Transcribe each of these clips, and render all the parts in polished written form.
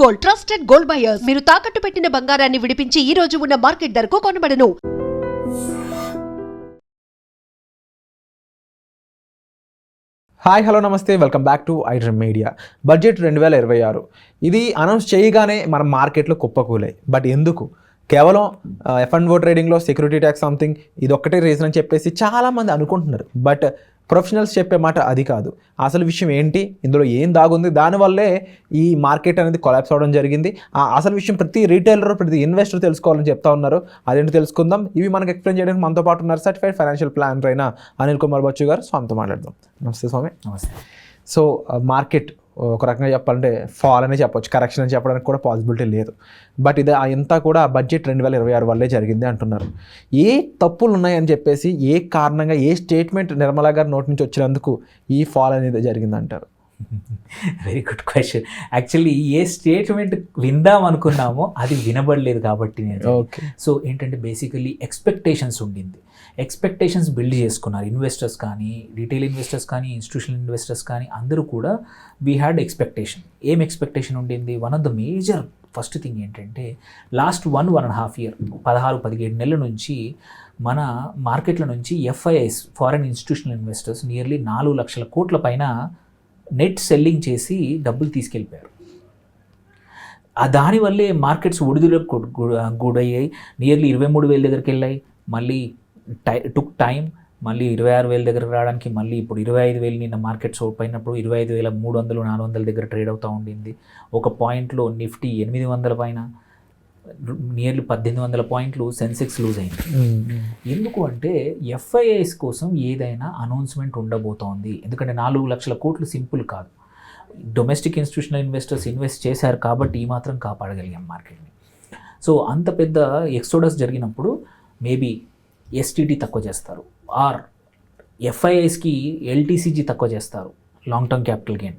Gold, trusted gold buyers. మీరు తాకట్టు పెట్టిన బంగారాన్ని విడిపించి ఈ రోజు ఉన్న మార్కెట్ ధరకు కొనబడను. హాయ్ హలో నమస్తే, welcome back to iDream media. Budget 2026 ఇది అనౌన్స్ చేయగానే మన మార్కెట్లో కుప్పకూలాయి. బట్ ఎందుకు? కేవలం F&O ట్రేడింగ్లో సెక్యూరిటీ ట్యాక్స్ సంథింగ్ ఇది ఒక్కటే రీజన్ అని చెప్పేసి చాలామంది అనుకుంటున్నారు. బట్ ప్రొఫెషనల్స్ చెప్పే మాట అది కాదు. అసలు విషయం ఏంటి, ఇందులో ఏం దాగుంది, దానివల్లే ఈ మార్కెట్ అనేది కొలాప్స్ అవ్వడం జరిగింది. ఆ అసలు విషయం ప్రతి రీటైలర్, ప్రతి ఇన్వెస్టర్ తెలుసుకోవాలని చెప్తా ఉన్నారు. అదేంటో తెలుసుకుందాం. ఇవి మనకు ఎక్స్ప్లెయిన్ చేయడానికి మనతో పాటు ఉన్నారు సర్టిఫైడ్ ఫైనాన్షియల్ ప్లానర్ అయిన అనిల్ కుమార్ బచ్చు గారు. స్వామితో మాట్లాడదాం. నమస్తే స్వామి. నమస్తే. సో మార్కెట్ ఒక రకంగా చెప్పాలంటే ఫాల్ అనే చెప్పొచ్చు, కరెక్షన్ అని చెప్పడానికి కూడా పాసిబిలిటీ లేదు. బట్ ఇది అంతా కూడా బడ్జెట్ 2026 వల్లే జరిగింది అంటున్నారు. ఏ తప్పులు ఉన్నాయని చెప్పేసి, ఏ కారణంగా, ఏ స్టేట్మెంట్ నిర్మలా గారి నోటి నుంచి వచ్చినందుకు ఈ ఫాల్ అనేది జరిగిందంటారు? Very good question. యాక్చువల్లీ ఏ స్టేట్మెంట్ విందాం అనుకున్నామో అది వినబడలేదు కాబట్టి నేను. ఓకే. సో ఏంటంటే బేసికలీ ఎక్స్పెక్టేషన్స్ ఉండింది. ఎక్స్పెక్టేషన్స్ బిల్డ్ చేసుకున్నారు ఇన్వెస్టర్స్ కానీ, రీటైల్ ఇన్వెస్టర్స్ కానీ, ఇన్స్టిట్యూషనల్ ఇన్వెస్టర్స్ కానీ అందరూ కూడా వీ హ్యాడ్ ఎక్స్పెక్టేషన్. ఏం ఎక్స్పెక్టేషన్ ఉండింది? One of the major first thing ఏంటంటే లాస్ట్ 1.5 year 16-17 నెలల నుంచి మన మార్కెట్ల నుంచి FIIs, foreign institutional investors nearly 4 లక్షల కోట్ల పైన నెట్ సెల్లింగ్ చేసి డబ్బులు తీసుకెళ్ళిపోయారు. దానివల్లే మార్కెట్స్ ఒడిదుడుకు గురయ్యాయి. నియర్లీ 23,000 దగ్గరికి వెళ్ళాయి. మళ్ళీ టుక్ టైం, మళ్ళీ 26,000 దగ్గరకు రావడానికి, మళ్ళీ ఇప్పుడు 25,000 నిన్న మార్కెట్స్ ఓడిపోయినప్పుడు 25,300, 400 దగ్గర ట్రేడ్ అవుతూ ఉండింది. ఒక పాయింట్లో నిఫ్టీ 800 పైన, నియర్లీ 1,800 పాయింట్లు సెన్సెక్స్ లూజ్ అయింది. ఎందుకు అంటే FIIs కోసం ఏదైనా అనౌన్స్మెంట్ ఉండబోతోంది. ఎందుకంటే 4 లక్షల కోట్లు సింపుల్ కాదు. డొమెస్టిక్ ఇన్స్టిట్యూషనల్ ఇన్వెస్టర్స్ ఇన్వెస్ట్ చేశారు కాబట్టి ఈ మాత్రం కాపాడగలిగాం మార్కెట్ని. సో అంత పెద్ద ఎక్సోడస్ జరిగినప్పుడు మేబీ STT తక్కువ చేస్తారు, ఆర్ FIIsకి LTCG తక్కువ చేస్తారు, long term capital gain,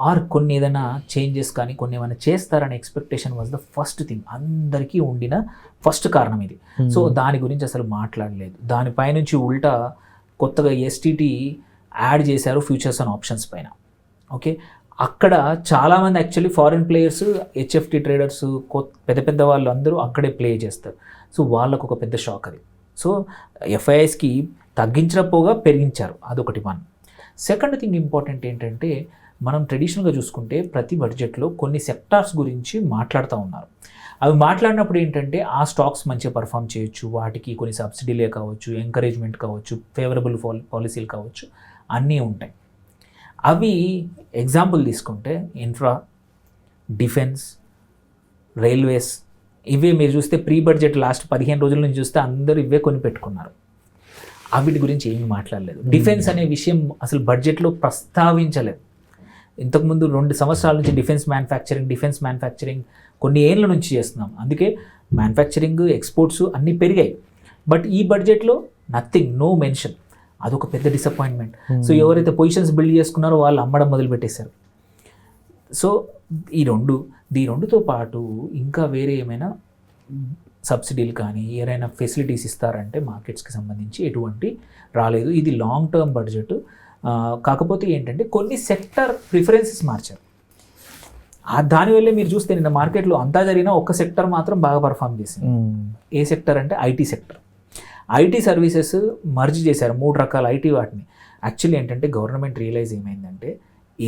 or కొన్ని ఏదైనా చేంజెస్ కానీ కొన్ని ఏమైనా చేస్తారనే expectation was the first thing. అందరికీ ఉండిన ఫస్ట్ కారణం ఇది. సో దాని గురించి అసలు మాట్లాడలేదు. దానిపైనుంచి ఉల్టా కొత్తగా STT యాడ్ చేశారు ఫ్యూచర్స్ అండ్ ఆప్షన్స్ పైన. ఓకే, అక్కడ చాలామంది actually foreign players, HFT traders, పెద్ద పెద్ద వాళ్ళు అందరూ అక్కడే ప్లే చేస్తారు. సో వాళ్ళకు ఒక పెద్ద షాక్ అది. సో FIIsకి తగ్గించకపోగా పెరిగించారు, అదొకటి. వన్. సెకండ్ థింగ్ ఇంపార్టెంట్ ఏంటంటే మనం ట్రెడిషనల్గా చూసుకుంటే ప్రతి బడ్జెట్లో కొన్ని సెక్టార్స్ గురించి మాట్లాడుతూ ఉన్నారు. అవి మాట్లాడినప్పుడు ఏంటంటే ఆ స్టాక్స్ మంచిగా పర్ఫామ్ చేయొచ్చు, వాటికి కొన్ని సబ్సిడీలే కావచ్చు, ఎంకరేజ్మెంట్ కావచ్చు, ఫేవరబుల్ పాలసీలు కావచ్చు, అన్నీ ఉంటాయి. అవి ఎగ్జాంపుల్ తీసుకుంటే ఇన్ఫ్రా, డిఫెన్స్, రైల్వేస్, ఇవే మీరు చూస్తే ప్రీ బడ్జెట్ లాస్ట్ 15 రోజుల నుంచి చూస్తే అందరూ ఇవే కొని పెట్టుకున్నారు. వీటి గురించి ఏమీ మాట్లాడలేదు. డిఫెన్స్ అనే విషయం అసలు బడ్జెట్లో ప్రస్తావించలేదు. ఇంతకుముందు 2 సంవత్సరాల నుంచి డిఫెన్స్ మ్యానుఫ్యాక్చరింగ్ కొన్ని ఏళ్ళ నుంచి చేస్తున్నాం. అందుకే మ్యానుఫ్యాక్చరింగ్, ఎక్స్పోర్ట్స్ అన్నీ పెరిగాయి. బట్ ఈ బడ్జెట్లో నథింగ్, నో మెన్షన్. అదొక పెద్ద డిసప్పాయింట్మెంట్. సో ఎవరైతే పొజిషన్స్ బిల్డ్ చేసుకున్నారో వాళ్ళు అమ్మడం మొదలుపెట్టేశారు. సో ఈ రెండుతో పాటు ఇంకా వేరే ఏమైనా సబ్సిడీలు కానీ ఏదైనా ఫెసిలిటీస్ ఇస్తారంటే మార్కెట్స్కి సంబంధించి ఎటువంటి రాలేదు. ఇది లాంగ్ టర్మ్ బడ్జెట్. కాకపోతే ఏంటంటే కొన్ని సెక్టర్ ప్రిఫరెన్సెస్ మార్చారు. దానివల్లే మీరు చూస్తే నిన్న మార్కెట్లో అంతా జరిగినా ఒక్క సెక్టర్ మాత్రం బాగా పర్ఫామ్ చేసింది. ఏ సెక్టర్ అంటే IT sector. IT services merge చేశారు 3 రకాల IT వాటిని. యాక్చువల్లీ ఏంటంటే గవర్నమెంట్ రియలైజ్ ఏమైందంటే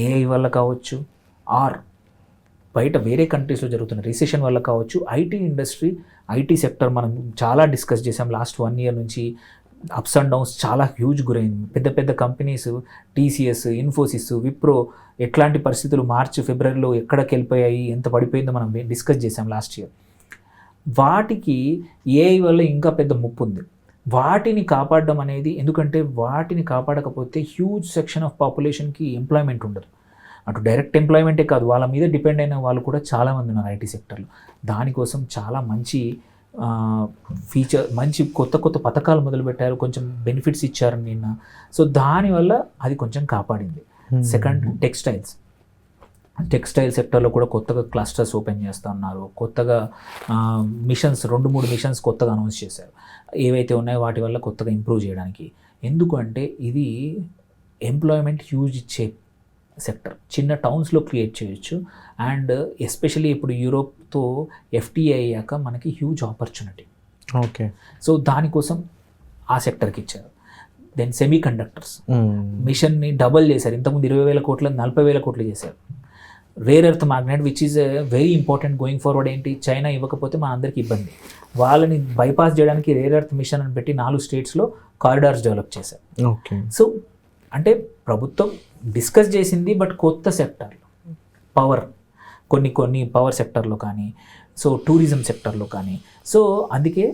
AI వల్ల కావచ్చు, ఆర్ బయట వేరే కంట్రీస్లో జరుగుతున్న రిసెషన్ వల్ల కావచ్చు, IT ఇండస్ట్రీ, IT సెక్టర్ మనం చాలా డిస్కస్ చేసాం లాస్ట్ 1 year నుంచి. అప్స్ అండ్ డౌన్స్ చాలా హ్యూజ్ గురైంది. పెద్ద పెద్ద కంపెనీస్ TCS, ఇన్ఫోసిస్, విప్రో ఎట్లాంటి పరిస్థితులు మార్చి ఫిబ్రవరిలో ఎక్కడికి వెళ్ళిపోయాయి, ఎంత పడిపోయిందో మనం డిస్కస్ చేసాం లాస్ట్ ఇయర్. వాటికి AI వల్ల ఇంకా పెద్ద ముప్పు ఉంది. వాటిని కాపాడడం అనేది, ఎందుకంటే వాటిని కాపాడకపోతే హ్యూజ్ సెక్షన్ ఆఫ్ పాపులేషన్కి ఎంప్లాయ్మెంట్ ఉండదు. అటు డైరెక్ట్ ఎంప్లాయ్మెంటే కాదు, వాళ్ళ మీద డిపెండ్ అయిన వాళ్ళు కూడా చాలామంది ఉన్నారు IT సెక్టర్లో. దానికోసం చాలా మంచి మంచి కొత్త పథకాలు మొదలుపెట్టారు, కొంచెం బెనిఫిట్స్ ఇచ్చారు నిన్న. సో దానివల్ల అది కొంచెం కాపాడింది. సెకండ్, టెక్స్టైల్ సెక్టర్లో కూడా కొత్తగా క్లస్టర్స్ ఓపెన్ చేస్తూ ఉన్నారు. కొత్తగా మిషన్స్ 2-3 మిషన్స్ కొత్తగా అనౌన్స్ చేశారు. ఏవైతే ఉన్నాయో వాటి వల్ల కొత్తగా ఇంప్రూవ్ చేయడానికి. ఎందుకు అంటే ఇది ఎంప్లాయ్మెంట్ హ్యూజ్ ఇచ్చే సెక్టర్, చిన్న టౌన్స్లో క్రియేట్ చేయొచ్చు. అండ్ ఎస్పెషలీ ఇప్పుడు యూరోప్తో FTA అయ్యాక మనకి హ్యూజ్ ఆపర్చునిటీ. ఓకే. సో దానికోసం ఆ సెక్టర్కి ఇచ్చారు. దెన్ సెమీ కండక్టర్స్ మిషన్ని డబల్ చేశారు. ఇంతకుముందు 20,000 కోట్లు 40,000 కోట్లు చేశారు. Rare earth magnet which is very important going forward. ఏంటి, చైనా ఇవ్వకపోతే మన అందరికీ ఇబ్బంది. వాళ్ళని బైపాస్ చేయడానికి రేర్ ఎర్త్ మిషన్ అని పెట్టి 4 స్టేట్స్లో కారిడార్స్ డెవలప్ చేశారు. ఓకే. సో అంటే ప్రభుత్వం డిస్కస్ చేసింది, బట్ కొత్త సెక్టార్లో పవర్, కొన్ని పవర్ సెక్టార్లో కానీ, సో టూరిజం సెక్టార్లో కానీ. సో అందుకే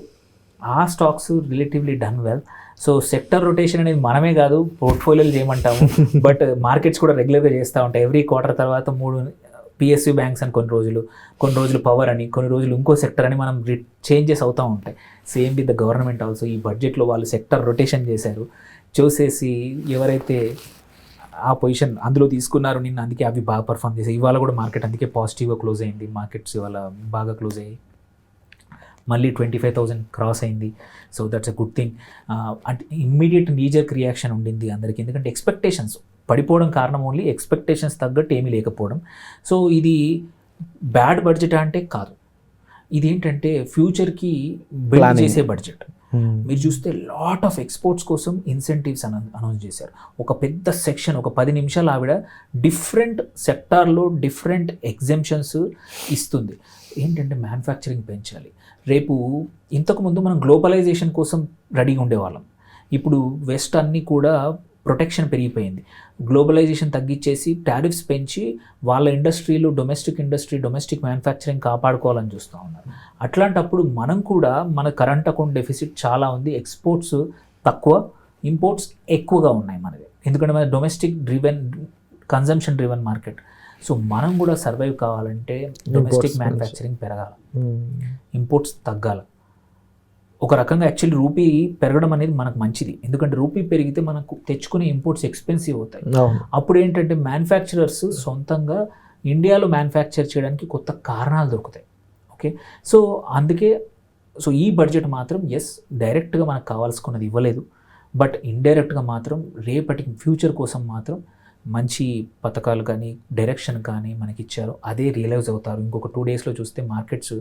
ఆ stocks relatively done well. So sector rotation అనేది మనమే కాదు, పోర్ట్ఫోలియోలు చేయమంటాము, బట్ మార్కెట్స్ కూడా రెగ్యులర్గా చేస్తూ ఉంటాయి. ఎవ్రీ క్వార్టర్ తర్వాత 3 PSU బ్యాంక్స్ అని కొన్ని రోజులు పవర్ అని, కొన్ని రోజులు ఇంకో సెక్టర్ అని మనం చేంజెస్ అవుతూ ఉంటాయి. Same with the government also. ఈ బడ్జెట్లో వాళ్ళు సెక్టర్ రొటేషన్ చేశారు. చూసేసి ఎవరైతే ఆ పొజిషన్ అందులో తీసుకున్నారో నిన్న, అందుకే అవి బాగా పర్ఫామ్ చేశాయి. ఇవాళ కూడా మార్కెట్ అందుకే పాజిటివ్గా క్లోజ్ అయింది. మార్కెట్స్ ఇవాళ బాగా క్లోజ్ అయ్యాయి. మళ్ళీ 25,000 క్రాస్ అయింది. So that's a good thing. అంటే ఇమ్మీడియట్ నీజర్క్ రియాక్షన్ ఉండింది అందరికీ, ఎందుకంటే ఎక్స్పెక్టేషన్స్ పడిపోవడం కారణం ఓన్లీ ఎక్స్పెక్టేషన్స్ తగ్గట్టు ఏమీ లేకపోవడం. సో ఇది బ్యాడ్ బడ్జెట్ అంటే కాదు, ఇది ఏంటంటే ఫ్యూచర్కి బిల్డ్ చేసే బడ్జెట్. మీరు చూస్తే లాట్ ఆఫ్ ఎక్స్పోర్ట్స్ కోసం ఇన్సెంటివ్స్ అనౌన్స్ చేశారు. ఒక పెద్ద సెక్షన్, ఒక 10 నిమిషాలు ఆవిడ డిఫరెంట్ సెక్టార్లో డిఫరెంట్ ఎగ్జెంప్షన్స్ ఇస్తుంది. ఏంటంటే మ్యానుఫ్యాక్చరింగ్ పెంచాలి. రేపు ఇంతకుముందు మనం గ్లోబలైజేషన్ కోసం రెడీగా ఉండేవాళ్ళం. ఇప్పుడు వెస్ట్ అన్నీ కూడా ప్రొటెక్షన్ పెరిగిపోయింది. గ్లోబలైజేషన్ తగ్గించేసి టారిఫ్స్ పెంచి వాళ్ళ ఇండస్ట్రీలు, డొమెస్టిక్ మ్యానుఫ్యాక్చరింగ్ కాపాడుకోవాలని చూస్తూ ఉన్నారు. అట్లాంటప్పుడు మనం కూడా, మన కరెంట్ అకౌంట్ డెఫిసిట్ చాలా ఉంది, ఎక్స్పోర్ట్స్ తక్కువ, ఇంపోర్ట్స్ ఎక్కువగా ఉన్నాయి మనది. ఎందుకంటే మన domestic consumption driven market. So మనం కూడా సర్వైవ్ కావాలంటే డొమెస్టిక్ మ్యానుఫ్యాక్చరింగ్ పెరగాలి, ఇంపోర్ట్స్ తగ్గాలి. ఒక రకంగా యాక్చువల్లీ రూపీ పెరగడం అనేది మనకు మంచిది, ఎందుకంటే రూపీ పెరిగితే మనకు తెచ్చుకునే ఇంపోర్ట్స్ ఎక్స్పెన్సివ్ అవుతాయి. అప్పుడు ఏంటంటే మ్యానుఫ్యాక్చరర్స్ సొంతంగా ఇండియాలో మ్యానుఫ్యాక్చర్ చేయడానికి కొత్త కారణాలు దొరుకుతాయి. ఓకే. సో అందుకే ఈ బడ్జెట్ మాత్రం డైరెక్ట్గా మనకు కావాల్సుకున్నది ఇవ్వలేదు, బట్ ఇండైరెక్ట్గా మాత్రం రేపటి ఫ్యూచర్ కోసం మాత్రం మంచి పథకాలు కానీ డైరెక్షన్ కానీ మనకి ఇచ్చారు. అదే రియలైజ్ అవుతారు. ఇంకొక 2 డేస్లో చూస్తే మార్కెట్స్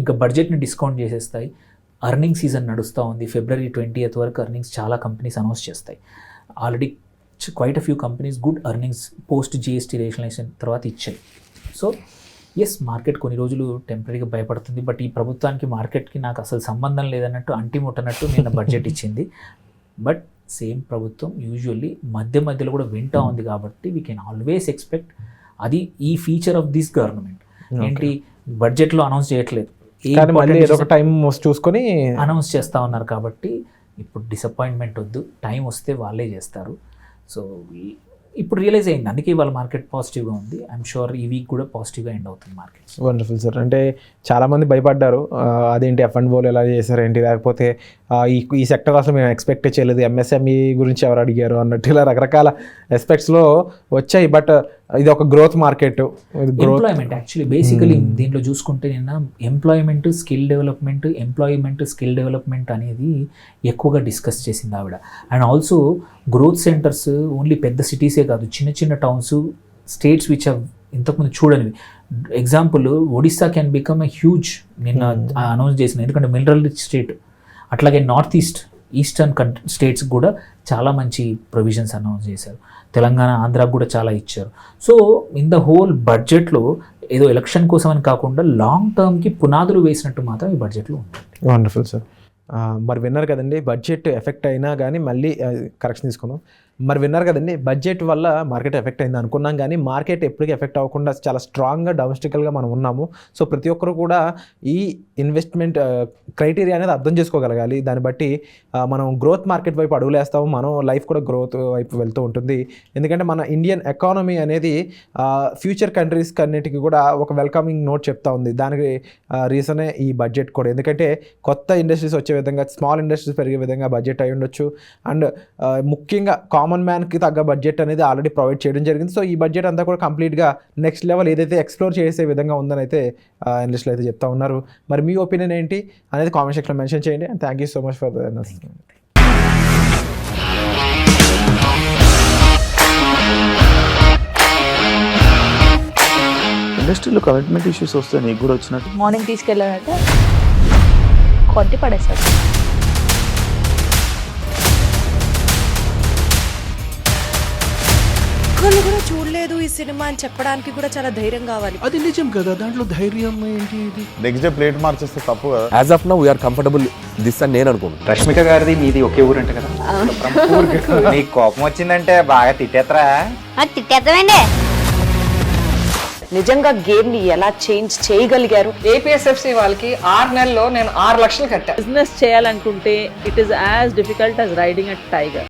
ఇంకా బడ్జెట్ని డిస్కౌంట్ చేసేస్తాయి. అర్నింగ్ సీజన్ నడుస్తూ ఉంది. February 20th వరకు అర్నింగ్స్ చాలా కంపెనీస్ అనౌన్స్ చేస్తాయి. Already quite a few companies good earnings post GST rationalisation తర్వాత ఇచ్చాయి. సో మార్కెట్ కొన్ని రోజులు టెంపరీగా భయపడుతుంది, బట్ ఈ ప్రభుత్వానికి మార్కెట్కి నాకు అసలు సంబంధం లేదన్నట్టు అంటిముట్టనట్టు నిన్న బడ్జెట్ ఇచ్చింది. బట్ సేమ్ ప్రభుత్వం యూజువల్లీ మధ్యలో కూడా వింటా ఉంది కాబట్టి వీ కెన్ ఆల్వేస్ ఎక్స్పెక్ట్. అది ఈ ఫీచర్ ఆఫ్ దిస్ గవర్నమెంట్. ఏంటి, బడ్జెట్లో అనౌన్స్ చేయట్లేదు, టైం చూసుకొని అనౌన్స్ చేస్తూ ఉన్నారు. కాబట్టి ఇప్పుడు డిసప్పాయింట్మెంట్ వద్దు, టైం వస్తే వాళ్ళే చేస్తారు. సో ఇప్పుడు రియలైజ్ అయింది, అందుకే వాళ్ళ మార్కెట్ పాజిటివ్గా ఉంది. ఐఎమ్ షూర్ ఈ వీక్ కూడా పాజిటివ్గా ఎండ్ అవుతుంది మార్కెట్. Wonderful sir. అంటే చాలామంది భయపడ్డారు, అదేంటి F&O ఎలా చేశారు ఏంటి, లేకపోతే ఈ సెక్టర్ అసలు మేము ఎక్స్పెక్ట్ చేయలేదు, MSME గురించి ఎవరు అడిగారు అన్నట్టు ఇలా రకరకాల ఎస్పెక్ట్స్లో వచ్చాయి. బట్ ఇది ఒక growth market. Employment actually basically దీంట్లో చూసుకుంటే నిన్న ఎంప్లాయ్మెంట్ స్కిల్ డెవలప్మెంట్ అనేది ఎక్కువగా డిస్కస్ చేసింది ఆవిడ. And also growth centres only పెద్ద సిటీసే కాదు, చిన్న టౌన్స్, స్టేట్స్ విచ్ ఇంతకుముందు చూడనివి. Example Odisha can become a huge, నిన్న అనౌన్స్ చేసిన, ఎందుకంటే మినరల్ రిచ్ స్టేట్. అట్లాగే ఈస్టర్న్ స్టేట్స్ కూడా చాలా మంచి ప్రొవిజన్స్ అనౌన్స్ చేశారు. తెలంగాణ, ఆంధ్రాకు కూడా చాలా ఇచ్చారు. సో ఇన్ ద హోల్ బడ్జెట్లో ఏదో ఎలక్షన్ కోసం అని కాకుండా లాంగ్ టర్మ్కి పునాదులు వేసినట్టు మాత్రం ఈ బడ్జెట్లో ఉంటుంది. Wonderful sir. మరి విన్నారు కదండి, బడ్జెట్ ఎఫెక్ట్ అయినా కానీ మళ్ళీ కరెక్షన్ తీసుకుందాం. మరి విన్నారు కదండి, బడ్జెట్ వల్ల మార్కెట్ ఎఫెక్ట్ అయింది అనుకున్నాం, కానీ మార్కెట్ ఎప్పటికీ ఎఫెక్ట్ అవ్వకుండా చాలా స్ట్రాంగ్గా డొమెస్టికల్గా మనం ఉన్నాము. సో ప్రతి ఒక్కరు కూడా ఈ ఇన్వెస్ట్మెంట్ క్రైటీరియా అనేది అర్థం చేసుకోగలగాలి. దాన్ని బట్టి మనం గ్రోత్ మార్కెట్ వైపు అడుగులు వేస్తాము, మనం లైఫ్ కూడా గ్రోత్ వైపు వెళ్తూ ఉంటుంది. ఎందుకంటే మన ఇండియన్ ఎకానమీ అనేది ఫ్యూచర్ కంట్రీస్ అన్నిటికీ కూడా ఒక వెల్కమింగ్ నోట్ చెప్తా ఉంది. దానికి రీజనే ఈ బడ్జెట్ కూడా. ఎందుకంటే కొత్త ఇండస్ట్రీస్ వచ్చే విధంగా, స్మాల్ ఇండస్ట్రీస్ పెరిగే విధంగా బడ్జెట్ అయి ఉండొచ్చు. అండ్ ముఖ్యంగా కామన్ మ్యాన్కి తగ్గ బడ్జెట్ అనేది ఆల్రెడీ ప్రొవైడ్ చేయడం జరిగింది. సో ఈ బడ్జెట్ అంతా కూడా కంప్లీట్గా నెక్స్ట్ లెవెల్ ఏదైతే ఎక్స్ప్లోర్ చేసే విధంగా ఉందని అయితే అనలిస్టులు అయితే చెప్తా ఉన్నారు. మరి మీ ఒపీనియన్ ఏంటి అనేది కామెంట్ సెక్షన్లో మెన్షన్ చేయండి. And thank you so much for the ఇండస్ట్రీలో కమిట్మెంట్ ఇష్యూస్ వస్తే నీకు కూడా వచ్చినట్టు మార్నింగ్ తీసుకెళ్ళాడంటే కొట్టి పడేస్తాడు. ఒక్కళ్ళు కూడా చూడలేదు ఈ సినిమా అని చెప్పడానికి కూడా చాలా ధైర్యం కావాలి. అది నిజం కదా, దాంట్లో ధైర్యం ఏంటి? ఇది నెక్స్ట్ డే ప్లేట్ మార్చేస్తే తప్పు కదా. As of now we are comfortable this అని నేను అనుకుంటున్నాను. రష్మిక గారిది మీది ఒకే ఊరు అంట కదా. నీకు కోపం వచ్చిందంటే బాగా తిట్టేత్తరా? తిట్టేద్దామండి. నిజంగా గేమ్ ని ఎలా చేంజ్ చేయగలిగారు? ఏపీఎస్ఎఫ్సి వాళ్ళకి 6 నెలల్లో నేను 6 లక్షలు కట్టా. బిజినెస్ చేయాలనుకుంటే it is as difficult as riding a tiger.